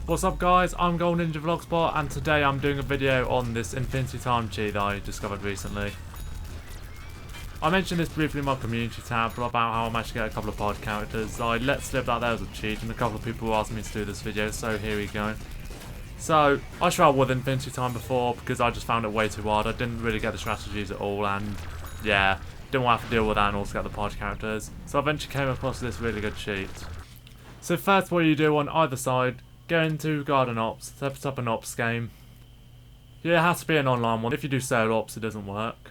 What's up guys, I'm Golden Ninja Vlogspot and today I'm doing a video on this Infinity Time cheat that I discovered recently. I mentioned this briefly in my community tab about how I managed to get a couple of pod characters. I let slip that there was a cheat and a couple of people asked me to do this video, so here we go. So, I struggled with Infinity Time before because I just found it way too hard. I didn't really get the strategies at all and yeah, didn't want to have to deal with that and also get the pod characters. So I eventually came across this really good cheat. So first what you do on either side, go into Garden Ops, set up an Ops game. Yeah, it has to be an online one. If you do solo Ops, it doesn't work.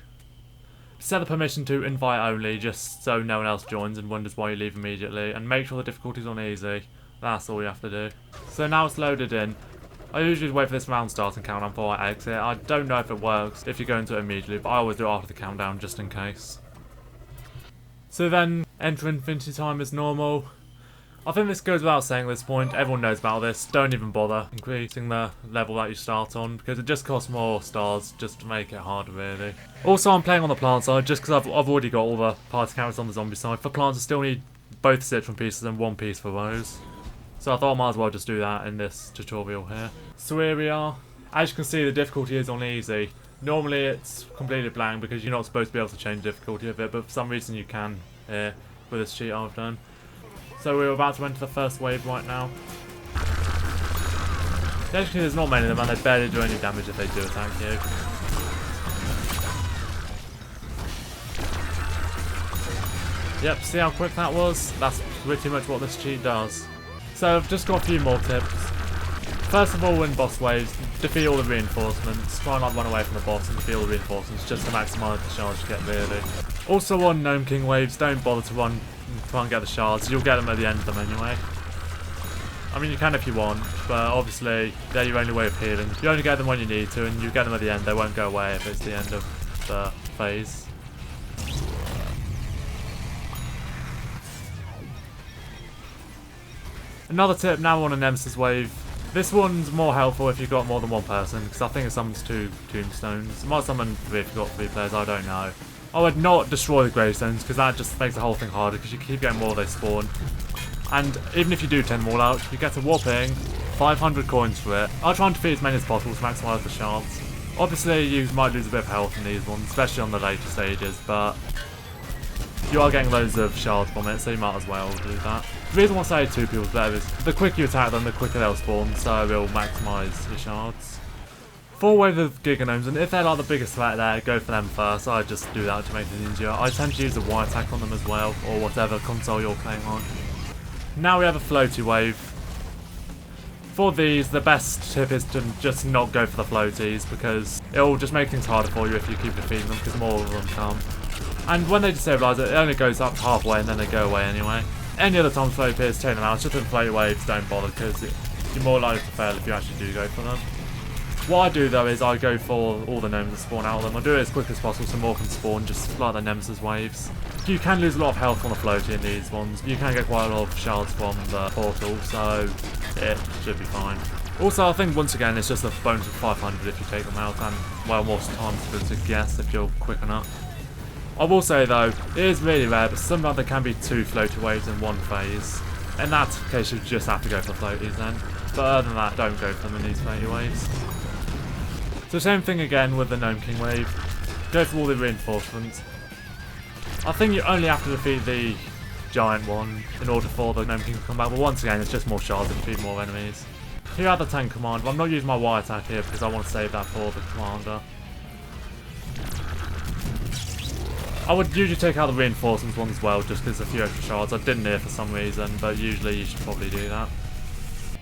Set the permission to invite only, just so no one else joins and wonders why you leave immediately. And make sure the difficulty's on easy. That's all you have to do. So now it's loaded in. I usually wait for this round starting countdown before I exit. I don't know if it works if you go into it immediately, but I always do it after the countdown just in case. So then, enter Infinity Time as normal. I think this goes without saying at this point, everyone knows about this, don't even bother increasing the level that you start on because it just costs more stars just to make it harder really. Also I'm playing on the plant side just because I've already got all the party characters on the zombie side. For plants I still need both citron pieces and one piece for those. So I thought I might as well just do that in this tutorial here. So here we are. As you can see the difficulty is on easy. Normally it's completely blank because you're not supposed to be able to change the difficulty of it, but for some reason you can here with this cheat I've done. So we're about to enter the first wave right now. Technically there's not many of them and they barely do any damage if they do attack you. Yep, see how quick that was? That's pretty much what this cheat does. So I've just got a few more tips. First of all, in boss waves, defeat all the reinforcements. Try not run away from the boss and defeat all the reinforcements just to maximise the shards you get really. Also on Gnome King waves, don't bother to run and try and get the shards. You'll get them at the end of them anyway. I mean you can if you want, but obviously they're your only way of healing. You only get them when you need to and you get them at the end. They won't go away if it's the end of the phase. Another tip now on a Nemesis wave. This one's more helpful if you've got more than one person, because I think it summons 2 tombstones. It might summon 3 if you've got 3 players, I don't know. I would not destroy the gravestones, because that just makes the whole thing harder, because you keep getting more they spawn. And even if you do 10 them all out, you get a whopping 500 coins for it. I'll try and defeat as many as possible to maximise the shards. Obviously you might lose a bit of health in these ones, especially on the later stages, but you are getting loads of shards from it, so you might as well do that. The reason why I say 2 people is better is the quicker you attack them, the quicker they'll spawn, so it will maximise your shards. 4 waves of Giga Gnomes, and if they're like the biggest threat there, go for them first. I just do that to make it easier. I tend to use a Y attack on them as well, or whatever console you're playing on. Now we have a Floatie wave. For these, the best tip is to just not go for the floaties, because it will just make things harder for you if you keep defeating them, because more of them come. And when they destabilise it, it only goes up halfway and then they go away anyway. Any other time floaty appears, take them out. Just with floaty waves, don't bother because you're more likely to fail if you actually do go for them. What I do though is I go for all the gnomes that spawn out of them. I do it as quick as possible so more can spawn, just like the Nemesis waves. You can lose a lot of health on the floaty in these ones. You can get quite a lot of shards from the portal, so it should be fine. Also, I think once again it's just a bonus of 500 if you take them out, and well, most times it's good to guess if you're quick enough. I will say though, it is really rare, but sometimes there can be 2 floaty waves in one phase. In that case, you just have to go for floaties then. But other than that, don't go for them in these floaty waves. So same thing again with the Gnome King wave. Go for all the reinforcements. I think you only have to defeat the giant one in order for the Gnome King to come back, but once again, it's just more shards and defeat more enemies. Here are the tank commander. I'm not using my Y attack here because I want to save that for the commander. I would usually take out the reinforcements one as well, just because a few extra shards. I didn't here for some reason, but usually you should probably do that.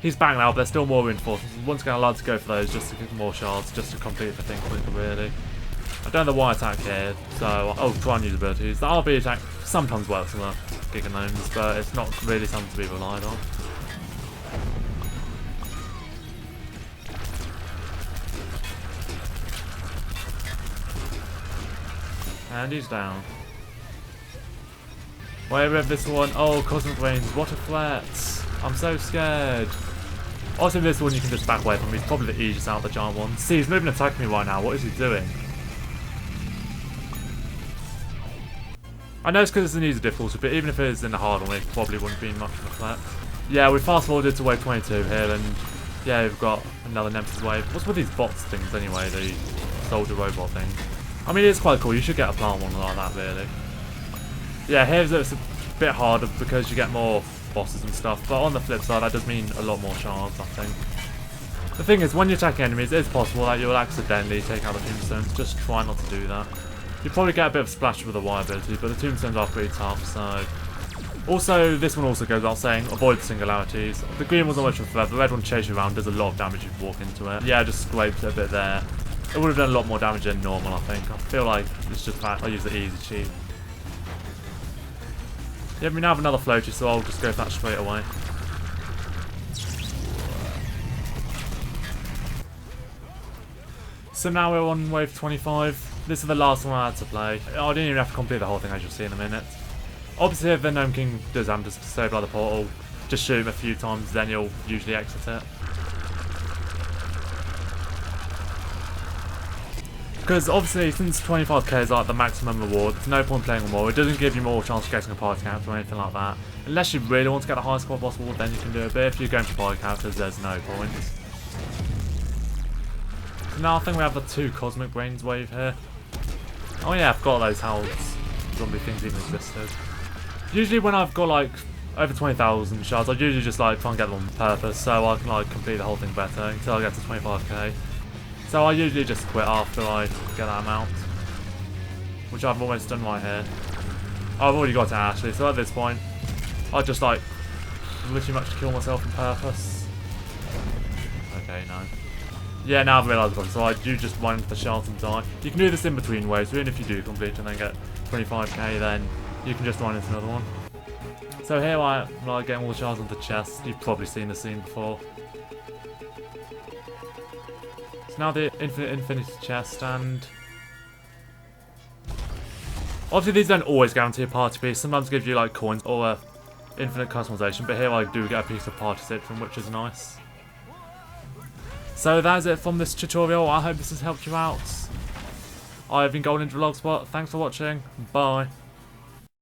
He's back now, but there's still more reinforcements. Once again, I like to go for those just to get more shards, just to complete the thing quicker, really. I don't have the Y attack here, so I'll try and use abilities. The RB attack sometimes works on the Giga Gnomes, but it's not really something to be relied on. And he's down. Wait, we have this one. Oh, Cosmic Rains, what a threat. I'm so scared. Also, this one you can just back away from. He's probably the easiest out of the giant ones. See, he's not even attacking me right now. What is he doing? I know it's because it's an easy difficulty, but even if it is in the hard one, it probably wouldn't be much of a threat. Yeah, we fast forwarded to wave 22 here, and Yeah, we've got another Nemesis wave. What's with these bots things anyway, the soldier robot thing? I mean, it's quite cool. You should get a plant one like that, really. Yeah, here's it's a bit harder because you get more bosses and stuff, but on the flip side, that does mean a lot more shards, I think. The thing is, when you attack enemies, it's possible that you'll accidentally take out the tombstones. Just try not to do that. You probably get a bit of splash with the wire ability, but the tombstones are pretty tough, so... Also, this one also goes without saying, avoid singularities. The green one's almost for the red one chases you around, does a lot of damage if you walk into it. Yeah, just scrapes it a bit there. It would have done a lot more damage than normal, I think. I feel like it's just that I use the easy cheat. Yeah, we now have another floatie, so I'll just go for that straight away. So now we're on wave 25. This is the last one I had to play. I didn't even have to complete the whole thing, as you'll see in a minute. Obviously, if the Gnome King does damage to save by the portal, just shoot him a few times, then you'll usually exit it. Because obviously, since 25k is like the maximum reward, there's no point playing more. It doesn't give you more chance of getting a party character or anything like that. Unless you really want to get the highest score possible, then you can do it. But if you're going for party characters, there's no point. So now I think we have the 2 Cosmic Brains wave here. Oh yeah, I forgot those how zombie things even existed. Usually when I've got like over 20,000 shards, I usually just like try and get them on purpose so I can like complete the whole thing better until I get to 25k. So I usually just quit after I get that amount, which I've almost done right here. I've already got it actually, so at this point, I just like literally much kill myself on purpose. Okay, no. Yeah, now I've realised it, so I do just run into the shards and die. You can do this in between ways, so even if you do complete and then get 25k, then you can just run into another one. So here I am like getting all the shards onto the chest. You've probably seen the scene before. So now the infinity chest, and obviously these don't always guarantee a party piece. Sometimes give you like coins or infinite customization, but here I do get a piece of party citron, which is nice. So that is it from this tutorial. I hope this has helped you out. I've been Golden Vlogspot. Thanks for watching. Bye.